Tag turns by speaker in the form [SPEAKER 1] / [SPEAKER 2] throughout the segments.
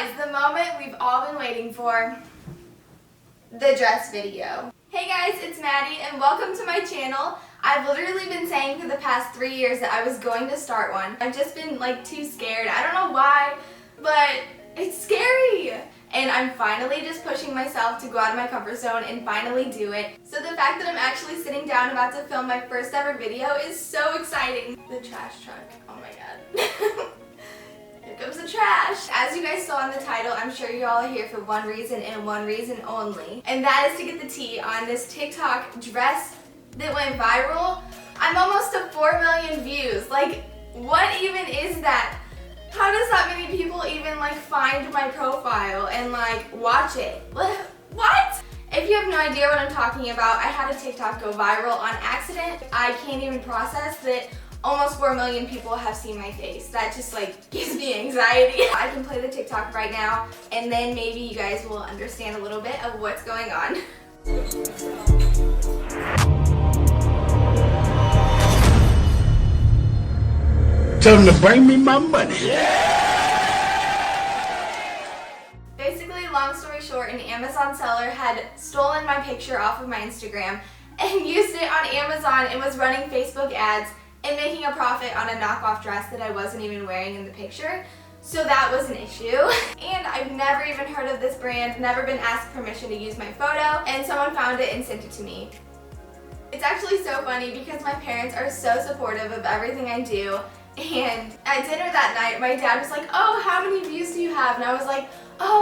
[SPEAKER 1] guys, the moment we've all been waiting for, the dress video. Hey guys, it's Maddie and welcome to my channel. I've literally been saying for the past 3 years that I was going to start one. I've just been too scared. I don't know why, but it's scary. And I'm finally just pushing myself to go out of my comfort zone and finally do it. So the fact that I'm actually sitting down about to film my first ever video is so exciting. The trash truck, oh my god. Here comes the trash. As you guys saw in the title, I'm sure you all are here for one reason and one reason only. And that is to get the tea on this TikTok dress that went viral. I'm almost to 4 million views. What even is that? How does that many people even find my profile and watch it? What? If you have no idea what I'm talking about, I had a TikTok go viral on accident. I can't even process that almost 4 million people have seen my face. That just gives me anxiety. I can play the TikTok right now and then maybe you guys will understand a little bit of what's going on.
[SPEAKER 2] Tell them to bring me my money.
[SPEAKER 1] Basically, long story short, an Amazon seller had stolen my picture off of my Instagram and used it on Amazon and was running Facebook ads and making a profit on a knockoff dress that I wasn't even wearing in the picture. So that was an issue. And I've never even heard of this brand, never been asked permission to use my photo, and someone found it and sent it to me. It's actually so funny because my parents are so supportive of everything I do. And at dinner that night, my dad was like, oh, how many views do you have? And I was like, oh,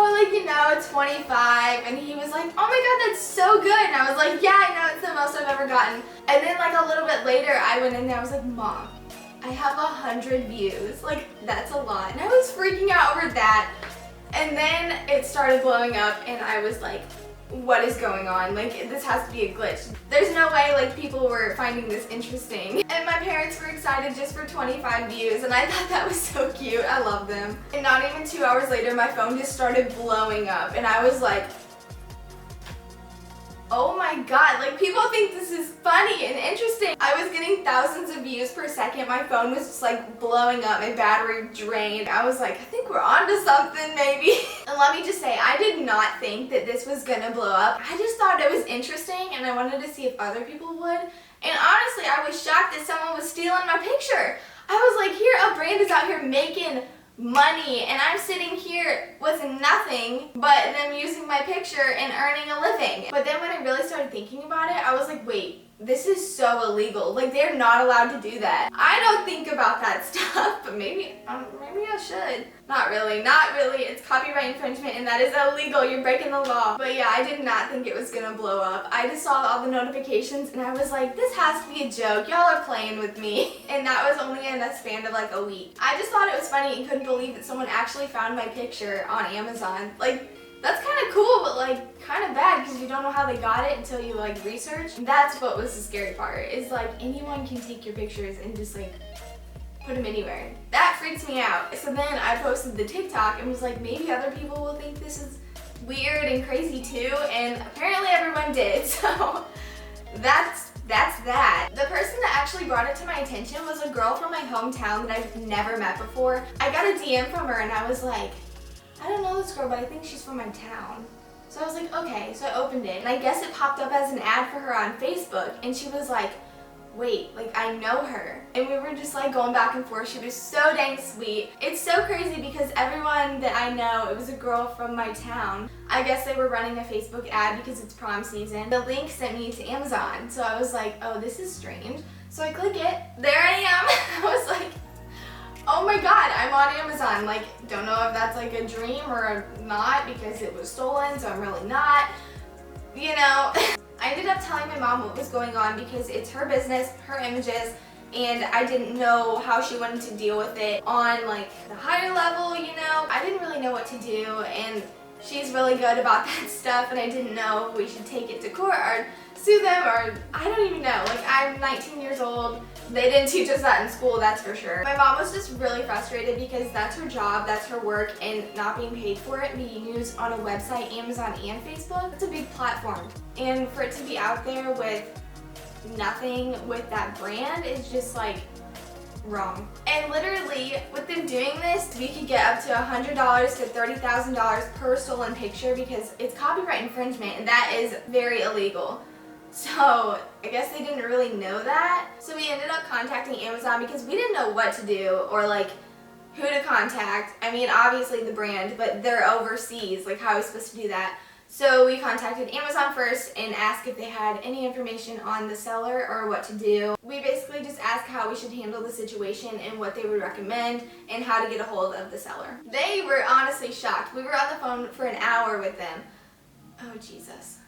[SPEAKER 1] 25. And he was like, oh my god, that's so good. And I was like, yeah, I know, it's the most I've ever gotten. And then a little bit later, I went in there, I was like, Mom, I have 100 views. That's a lot. And I was freaking out over that. And then it started blowing up and I was like, what is going on? This has to be a glitch. There's no way people were finding this interesting. And my parents were excited just for 25 views and I thought that was so cute. I love them. And not even 2 hours later, my phone just started blowing up and I was like, oh my god, people think this is funny and interesting. I was getting thousands of views per second. My phone was just blowing up, my battery drained. I was like, I think we're onto something maybe. And let me just say, I did not think that this was gonna blow up. I just thought it was interesting and I wanted to see if other people would. And honestly, I was shocked that someone was stealing my picture. I was like, here, a brand is out here making money and I'm sitting here with nothing but them using my picture and earning a living. But then when I really started thinking about it, I was like, wait, this is so illegal. They're not allowed to do that. I don't think about that stuff, but maybe I should. Not really. It's copyright infringement and that is illegal. You're breaking the law. But yeah, I did not think it was gonna blow up. I just saw all the notifications and I was like, this has to be a joke. Y'all are playing with me. And that was only in a span of a week. I just thought it was funny and couldn't believe that someone actually found my picture on Amazon. That's kind of cool, but kind of bad because you don't know how they got it until you research. That's what was the scary part, is anyone can take your pictures and just put them anywhere. That freaks me out. So then I posted the TikTok and was like, maybe other people will think this is weird and crazy too, and apparently everyone did, so that's that. The person that actually brought it to my attention was a girl from my hometown that I've never met before. I got a DM from her and I was like, I don't know this girl, but I think she's from my town. So I was like, okay, so I opened it and I guess it popped up as an ad for her on Facebook and she was like, wait, I know her. And we were just going back and forth. She was so dang sweet. It's so crazy because everyone that I know, it was a girl from my town. I guess they were running a Facebook ad because it's prom season. The link sent me to Amazon. So I was like, oh, this is strange. So I click it. There I am. I was like, oh my god, I'm on Amazon. Don't know if that's a dream or not because it was stolen, so I'm really not. I ended up telling my mom what was going on because it's her business, her images, and I didn't know how she wanted to deal with it on the higher level, I didn't really know what to do, and she's really good about that stuff, and I didn't know if we should take it to court or sue them, or I don't even know. I'm 19 years old. They didn't teach us that in school, that's for sure. My mom was just really frustrated because that's her job, that's her work, and not being paid for it, being used on a website, Amazon and Facebook. It's a big platform. And for it to be out there with nothing with that brand is just wrong. And literally, with them doing this, we could get up to $100 to $30,000 per stolen picture because it's copyright infringement, and that is very illegal. So I guess they didn't really know that. So we ended up contacting Amazon because we didn't know what to do or like who to contact. I mean, obviously the brand, but they're overseas. Like, how are we supposed to do that? So we contacted Amazon first and asked if they had any information on the seller or what to do. We basically just asked how we should handle the situation and what they would recommend and how to get a hold of the seller. They were honestly shocked. We were on the phone for an hour with them. Oh, Jesus.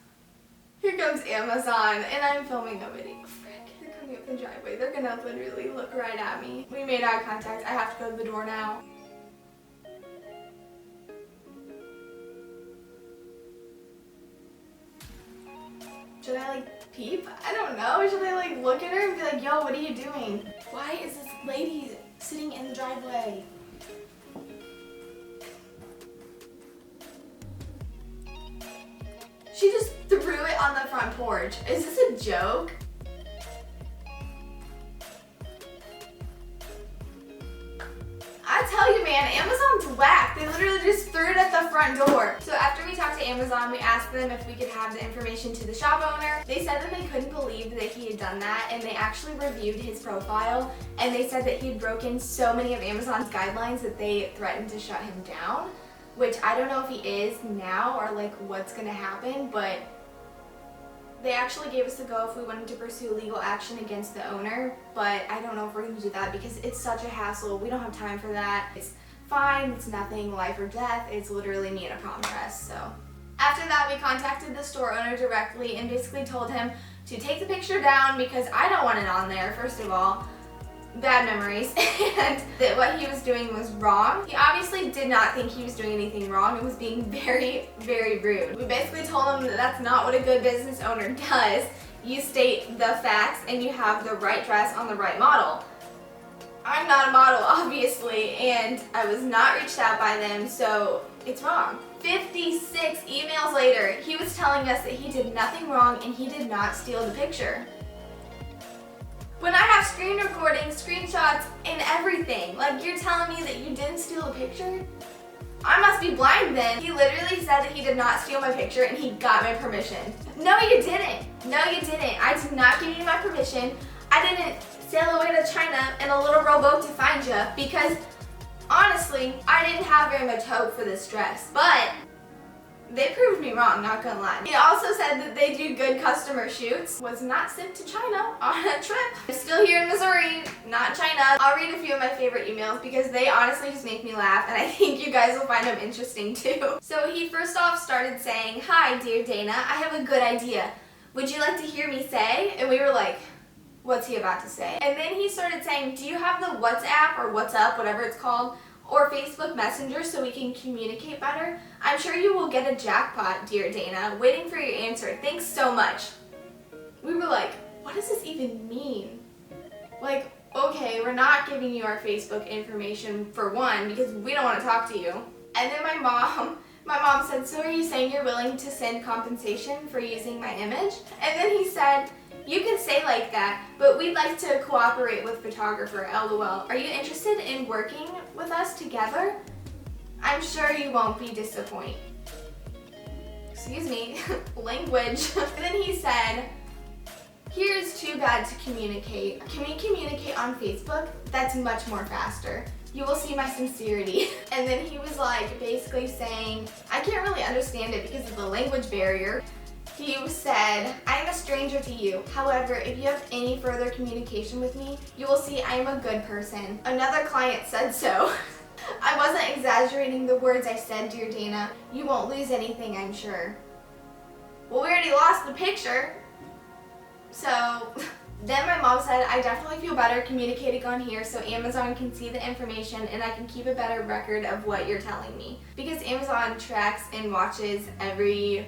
[SPEAKER 1] Here comes Amazon, and I'm filming a video. Frick, they're coming up the driveway. They're gonna literally look right at me. We made eye contact. I have to go to the door now. Should I like peep? I don't know. Should I like look at her and be like, yo, what are you doing? Why is this lady sitting in the driveway? She just threw it on the front porch. Is this a joke? I tell you, man, Amazon's whack. They literally just threw it at the front door. So after we talked to Amazon, we asked them if we could have the information to the shop owner. They said that they couldn't believe that he had done that, and they actually reviewed his profile, and they said that he had broken so many of Amazon's guidelines that they threatened to shut him down, which I don't know if he is now or like what's gonna happen, but they actually gave us the go if we wanted to pursue legal action against the owner, but I don't know if we're going to do that because it's such a hassle. We don't have time for that. It's fine. It's nothing life or death. It's literally me in a prom dress. So after that, we contacted the store owner directly and basically told him to take the picture down because I don't want it on there, first of all. Bad memories, and that what he was doing was wrong. He obviously did not think he was doing anything wrong and was being very, very rude. We basically told him that that's not what a good business owner does. You state the facts and you have the right dress on the right model. I'm not a model, obviously, and I was not reached out by them, so it's wrong. 56 emails later, he was telling us that he did nothing wrong and he did not steal the picture. When I have screen recordings, screenshots, and everything, like you're telling me that you didn't steal a picture? I must be blind then. He literally said that he did not steal my picture and he got my permission. No, you didn't. No, you didn't. I did not give you my permission. I didn't sail away to China in a little rowboat to find you because honestly, I didn't have very much hope for this dress, but they proved me wrong, not gonna lie. He also said that they do good customer shoots. Was not sent to China on a trip. I'm still here in Missouri, not China. I'll read a few of my favorite emails because they honestly just make me laugh and I think you guys will find them interesting too. So he first off started saying, "Hi, dear Dana, I have a good idea. Would you like to hear me say?" And we were like, what's he about to say? And then he started saying, "Do you have the WhatsApp or WhatsApp, whatever it's called, or Facebook Messenger so we can communicate better? I'm sure you will get a jackpot, dear Dana. Waiting for your answer. Thanks so much." We were like, what does this even mean? Like, okay, we're not giving you our Facebook information for one because we don't want to talk to you. And then my mom said, "So are you saying you're willing to send compensation for using my image?" And then he said, "You can say like that, but we'd like to cooperate with photographer, LOL. Are you interested in working with us together? I'm sure you won't be disappointed." Excuse me, language. And then he said, "Here's too bad to communicate. Can we communicate on Facebook? That's much more faster. You will see my sincerity." And then he was like basically saying, I can't really understand it because of the language barrier. He said, "I am a stranger to you. However, if you have any further communication with me, you will see I am a good person. Another client said so." I wasn't exaggerating the words I said, dear Dana. You won't lose anything, I'm sure. Well, we already lost the picture. So then my mom said, "I definitely feel better communicating on here so Amazon can see the information and I can keep a better record of what you're telling me." Because Amazon tracks and watches every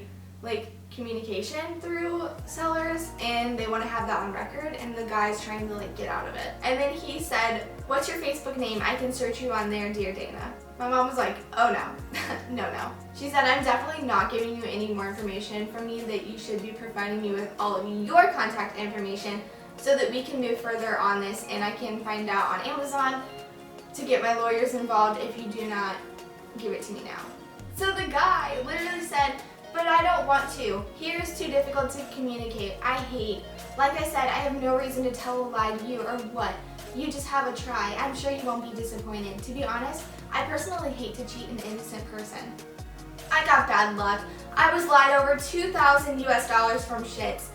[SPEAKER 1] communication through sellers and they want to have that on record, and the guy's trying to get out of it. And then he said, "What's your Facebook name? I can search you on there, dear Dana." My mom was like, "Oh no." No. She said, "I'm definitely not giving you any more information from me that you should be providing me with all of your contact information so that we can move further on this and I can find out on Amazon to get my lawyers involved if you do not give it to me now. So the guy literally said, but I don't want to. Here is too difficult to communicate. I hate. Like I said, I have no reason to tell a lie to you or what. You just have a try. I'm sure you won't be disappointed. To be honest, I personally hate to cheat an innocent person. I got bad luck. I was lied over 2,000 US dollars from shits.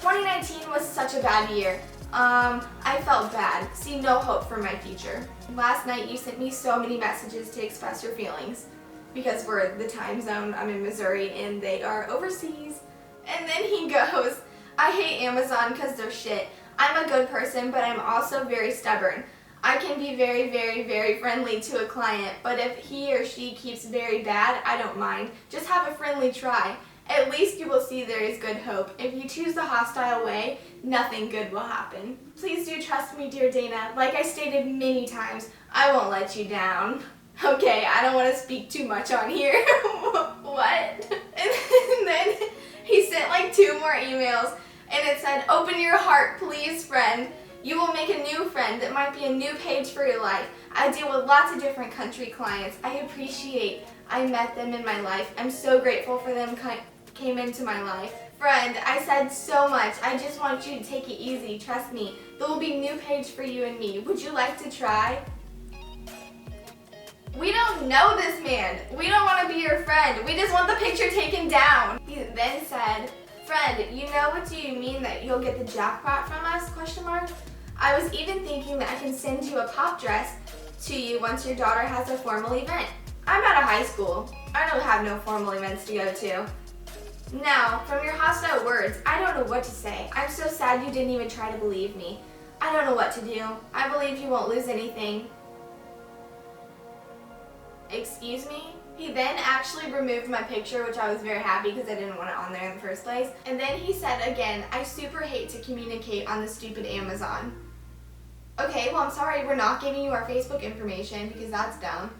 [SPEAKER 1] 2019 was such a bad year. I felt bad. See no hope for my future. Last night you sent me so many messages to express your feelings. Because we're the time zone, I'm in Missouri and they are overseas. And then he goes, I hate Amazon because they're shit. I'm a good person, but I'm also very stubborn. I can be very, very, very friendly to a client, but if he or she keeps very bad, I don't mind. Just have a friendly try. At least you will see there is good hope. If you choose the hostile way, nothing good will happen. Please do trust me, dear Dana. Like I stated many times, I won't let you down. Okay, I don't want to speak too much on here. What? And then he sent like 2 more emails and it said, open your heart, please, friend. You will make a new friend that might be a new page for your life. I deal with lots of different country clients. I appreciate I met them in my life. I'm so grateful for them came into my life. Friend, I said so much. I just want you to take it easy. Trust me. There will be a new page for you and me. Would you like to try? We don't know this man. We don't want to be your friend. We just want the picture taken down. He then said, friend, you know what do you mean that you'll get the jackpot from us? Question mark. I was even thinking that I can send you a pop dress to you once your daughter has a formal event. I'm out of high school. I don't have no formal events to go to. Now, from your hostile words, I don't know what to say. I'm so sad you didn't even try to believe me. I don't know what to do. I believe you won't lose anything. Excuse me? He then actually removed my picture, which I was very happy because I didn't want it on there in the first place. And then he said again, I super hate to communicate on the stupid Amazon. Okay, well I'm sorry, we're not giving you our Facebook information because that's dumb.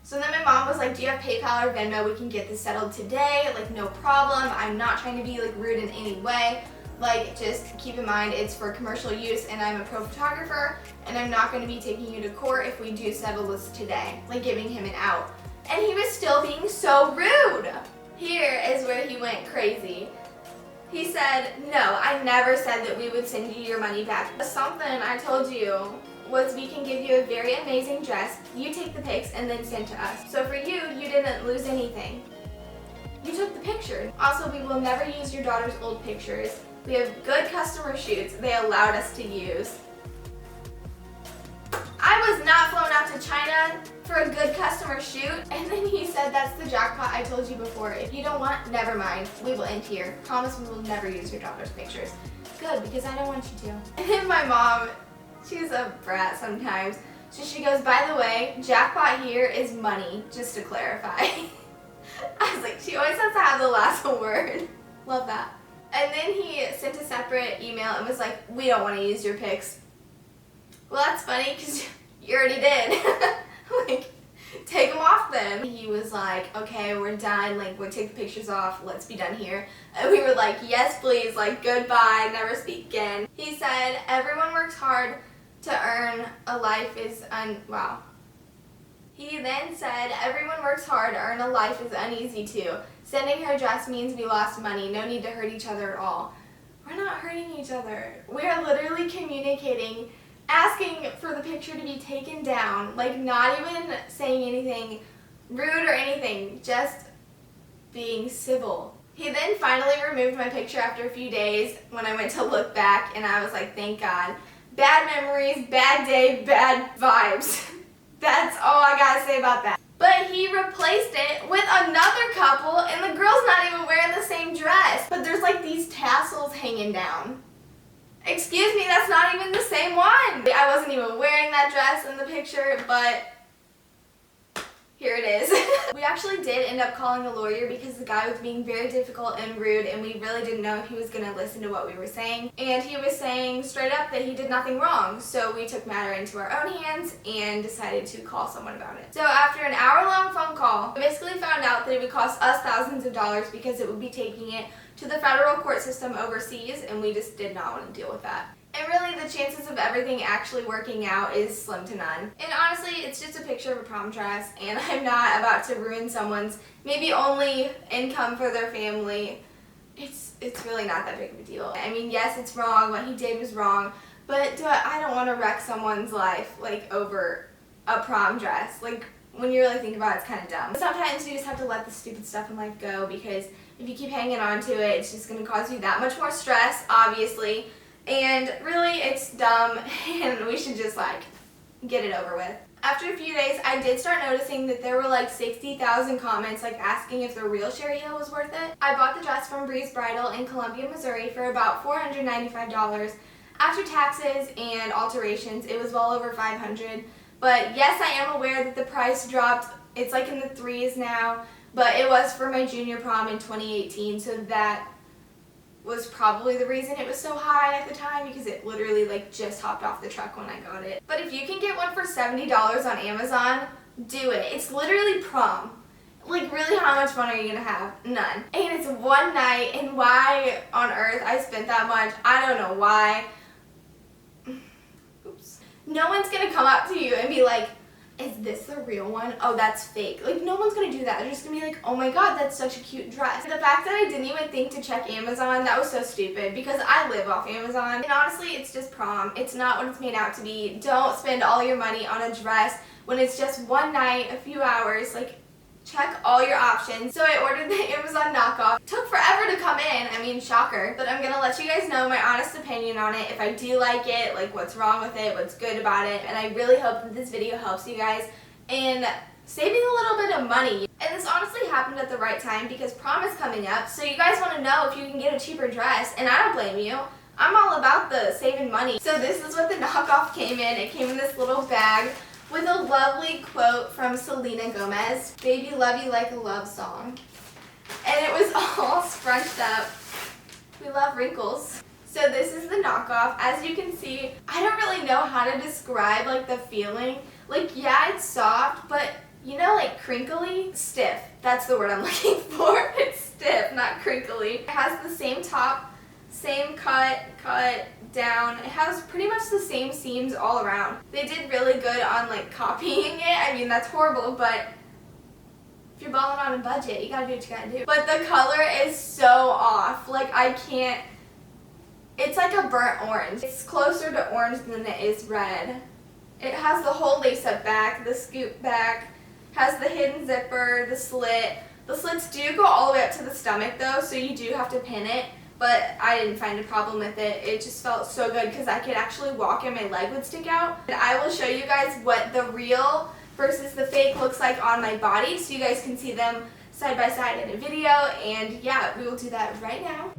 [SPEAKER 1] So then my mom was like, do you have PayPal or Venmo? We can get this settled today. Like, no problem. I'm not trying to be like rude in any way. Like, just keep in mind it's for commercial use and I'm a pro photographer and I'm not going to be taking you to court if we do settle this today. Like, giving him an out. And he was still being so rude. Here is where he went crazy. He said, no, I never said that we would send you your money back. Something I told you was we can give you a very amazing dress, you take the pics and then send to us. So for you, you didn't lose anything. You took the picture. Also, we will never use your daughter's old pictures. We have good customer shoots they allowed us to use. I was not flown out to China for a good customer shoot. And then he said, that's the jackpot I told you before. If you don't want, never mind. We will end here. Promise we will never use your daughter's pictures. Good, because I don't want you to. And then my mom, she's a brat sometimes. So she goes, by the way, jackpot here is money, just to clarify. I was like, she always has to have the last word. Love that. And then he sent a separate email and was like, we don't want to use your pics. Well, that's funny because you already did. Like, take them off then. He was like, okay, we're done. Like, we'll take the pictures off. Let's be done here. And we were like, yes, please. Like, goodbye. Never speak again. He said, everyone works hard to earn a life is wow. He then said, everyone works hard to earn a life is uneasy too. Sending her dress means we lost money. No need to hurt each other at all. We're not hurting each other. We are literally communicating, asking for the picture to be taken down, like not even saying anything rude or anything, just being civil. He then finally removed my picture after a few days when I went to look back and I was like, thank God. Bad memories, bad day, bad vibes. That's all I gotta say about that. But he replaced it with another couple and the girl's not even wearing the same dress. But there's like these tassels hanging down. Excuse me, that's not even the same one. I wasn't even wearing that dress in the picture, but here it is. We actually did end up calling a lawyer because the guy was being very difficult and rude and we really didn't know if he was going to listen to what we were saying. And he was saying straight up that he did nothing wrong. So we took matter into our own hands and decided to call someone about it. So after an hour-long phone call, we basically found out that it would cost us thousands of dollars because it would be taking it to the federal court system overseas and we just did not want to deal with that. And really, the chances of everything actually working out is slim to none. And honestly, it's just a picture of a prom dress, and I'm not about to ruin someone's maybe only income for their family. It's really not that big of a deal. I mean, yes, it's wrong. What he did was wrong. But I don't want to wreck someone's life, like, over a prom dress. Like, when you really think about it, it's kind of dumb. Sometimes you just have to let the stupid stuff in life go, because if you keep hanging on to it, it's just going to cause you that much more stress, obviously. And really, it's dumb, and we should just, like, get it over with. After a few days, I did start noticing that there were like 60,000 comments like asking if the real Sherri Hill was worth it. I bought the dress from Breeze Bridal in Columbia, Missouri for about $495. After taxes and alterations, it was well over $500. But yes, I am aware that the price dropped. It's like in the threes now, but it was for my junior prom in 2018, so that was probably the reason it was so high at the time, because it literally like just hopped off the truck when I got it. But if you can get one for $70 on Amazon, do it. It's literally prom. Like, really, how much fun are you gonna have? None. And it's one night, and why on earth I spent that much, I don't know why. Oops. No one's gonna come up to you and be like, is this the real one? Oh, that's fake. Like, no one's gonna do that. They're just gonna be like, oh my god, that's such a cute dress. The fact that I didn't even think to check Amazon, that was so stupid, because I live off Amazon. And honestly, it's just prom. It's not what it's made out to be. Don't spend all your money on a dress when it's just one night, a few hours. Like, check all your options. So I ordered the Amazon knockoff. Took forever to come in. I mean, shocker. But I'm gonna let you guys know my honest opinion on it. If I do like it, like what's wrong with it, what's good about it. And I really hope that this video helps you guys in saving a little bit of money. And this honestly happened at the right time, because prom is coming up. So you guys want to know if you can get a cheaper dress. And I don't blame you. I'm all about the saving money. So this is what the knockoff came in. It came in this little bag with a lovely quote from Selena Gomez, "Baby, love you like a love song." And it was all scrunched up. We love wrinkles. So this is the knockoff. As you can see, I don't really know how to describe like the feeling. Like, yeah, it's soft, but you know, like crinkly? Stiff. That's the word I'm looking for. It's stiff, not crinkly. It has the same top, same cut down. It has pretty much the same seams all around. They did really good on like copying it. I mean, that's horrible, but if you're balling on a budget, you gotta do what you gotta do. But the color is so off. Like, I can't. It's like a burnt orange. It's closer to orange than it is red. It has the whole lace-up back, the scoop back, has the hidden zipper, the slit. The slits do go all the way up to the stomach though, so you do have to pin it. But I didn't find a problem with it. It just felt so good because I could actually walk and my leg would stick out. And I will show you guys what the real versus the fake looks like on my body, so you guys can see them side by side in a video. And yeah, we will do that right now.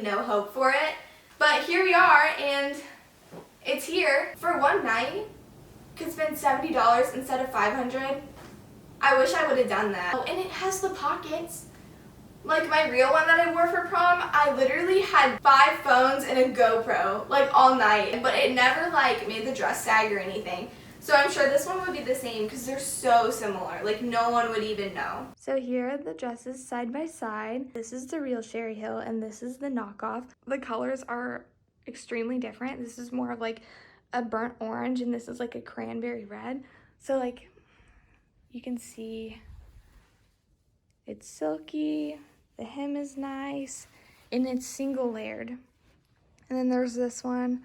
[SPEAKER 1] No hope for it, but here we are, and it's here. For one night, could spend $70 instead of $500. I wish I would have done that. Oh, and it has the pockets. Like my real one that I wore for prom, I literally had 5 phones and a GoPro, like all night, but it never like made the dress sag or anything. So I'm sure this one would be the same because they're so similar. Like, no one would even know. So here are the dresses side by side. This is the real Sherri Hill and this is the knockoff. The colors are extremely different. This is more of like a burnt orange and this is like a cranberry red. So like, you can see it's silky, the hem is nice, and it's single layered. And then there's this one.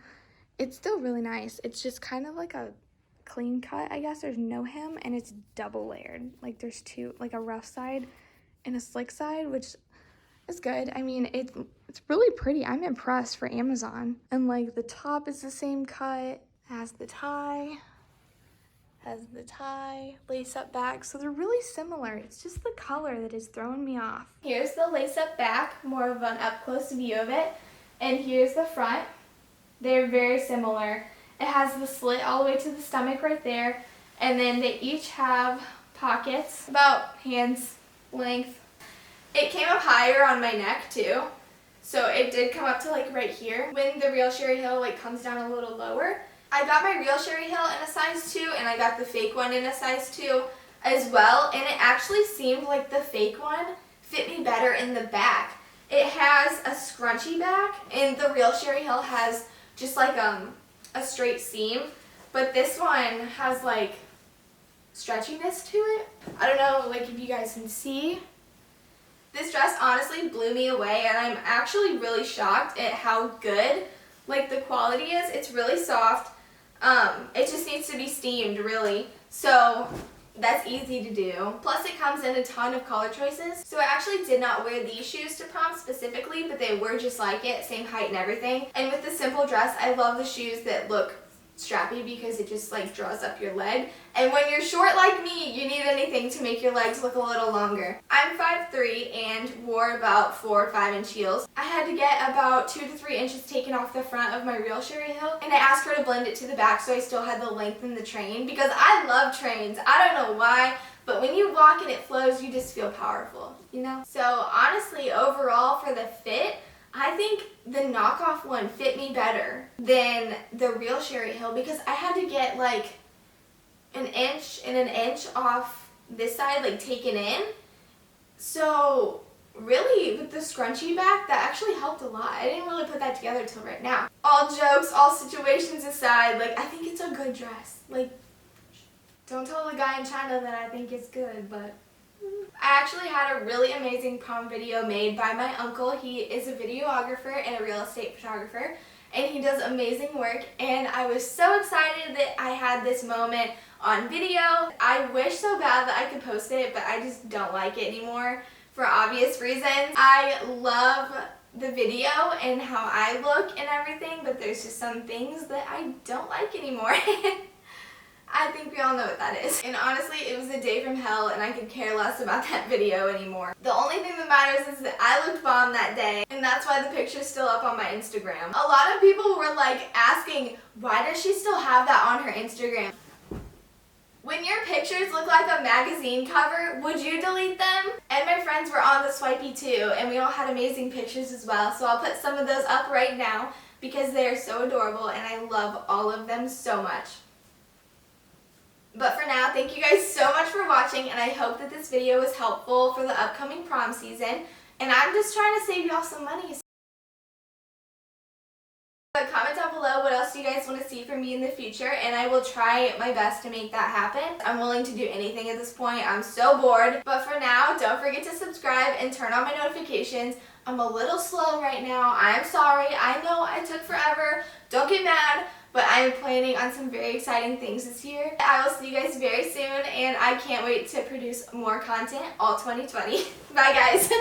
[SPEAKER 1] It's still really nice. It's just kind of like a clean cut, I guess. There's no hem and it's double layered. Like there's two, like a rough side and a slick side, which is good. I mean, it's really pretty. I'm impressed for Amazon. And like the top is the same cut as the tie. has the tie, lace-up back, so they're really similar. It's just the color that is throwing me off. Here's the lace-up back, more of an up-close view of it, and here's the front. They're very similar. It has the slit all the way to the stomach right there, and then they each have pockets about hand's length. It came up higher on my neck too, so it did come up to like right here. When the real Sherri heel like comes down a little lower. I got my real Sherri heel in a size 2, and I got the fake one in a size 2 as well, and it actually seemed like the fake one fit me better in the back. It has a scrunchy back, and the real Sherri heel has just like a straight seam, but this one has like stretchiness to it. I don't know like if you guys can see. This dress honestly blew me away, and I'm actually really shocked at how good like the quality is. It's really soft. It just needs to be steamed really, so that's easy to do. Plus it comes in a ton of color choices. So I actually did not wear these shoes to prom specifically, but they were just like it, same height and everything. And with the simple dress, I love the shoes that look strappy because it just like draws up your leg. And when you're short like me, you need anything to make your legs look a little longer. I'm 5'3" and wore about 4 or 5 inch heels. I had to get about 2 to 3 inches taken off the front of my real Sherri heel, and I asked her to blend it to the back so I still had the length in the train, because I love trains. I don't know why, but when you walk and it flows, you just feel powerful, you know? So honestly, overall for the fit, I think the knockoff one fit me better than the real Sherri heel, because I had to get like an inch and an inch off this side, like taken in. So really with the scrunchy back, that actually helped a lot. I didn't really put that together till right now. All jokes, all situations aside, like I think it's a good dress. Like, don't tell the guy in China that I think it's good, but I actually had a really amazing prom video made by my uncle. He is a videographer and a real estate photographer, and he does amazing work, and I was so excited that I had this moment on video. I wish so bad that I could post it, but I just don't like it anymore for obvious reasons. I love the video and how I look and everything, but there's just some things that I don't like anymore. I think we all know what that is. And honestly, it was a day from hell, and I could care less about that video anymore. The only thing that matters is that I looked bomb that day, and that's why the picture's still up on my Instagram. A lot of people were like asking, why does she still have that on her Instagram? When your pictures look like a magazine cover, would you delete them? And my friends were on the swipey too, and we all had amazing pictures as well, so I'll put some of those up right now because they are so adorable, and I love all of them so much. But for now, thank you guys so much for watching, and I hope that this video was helpful for the upcoming prom season. And I'm just trying to save y'all some money. But comment down below what else you guys want to see from me in the future, and I will try my best to make that happen. I'm willing to do anything at this point. I'm so bored. But for now, don't forget to subscribe and turn on my notifications. I'm a little slow right now. I'm sorry. I know I took forever. Don't get mad. But I'm planning on some very exciting things this year. I will see you guys very soon, and I can't wait to produce more content all 2020. Bye guys!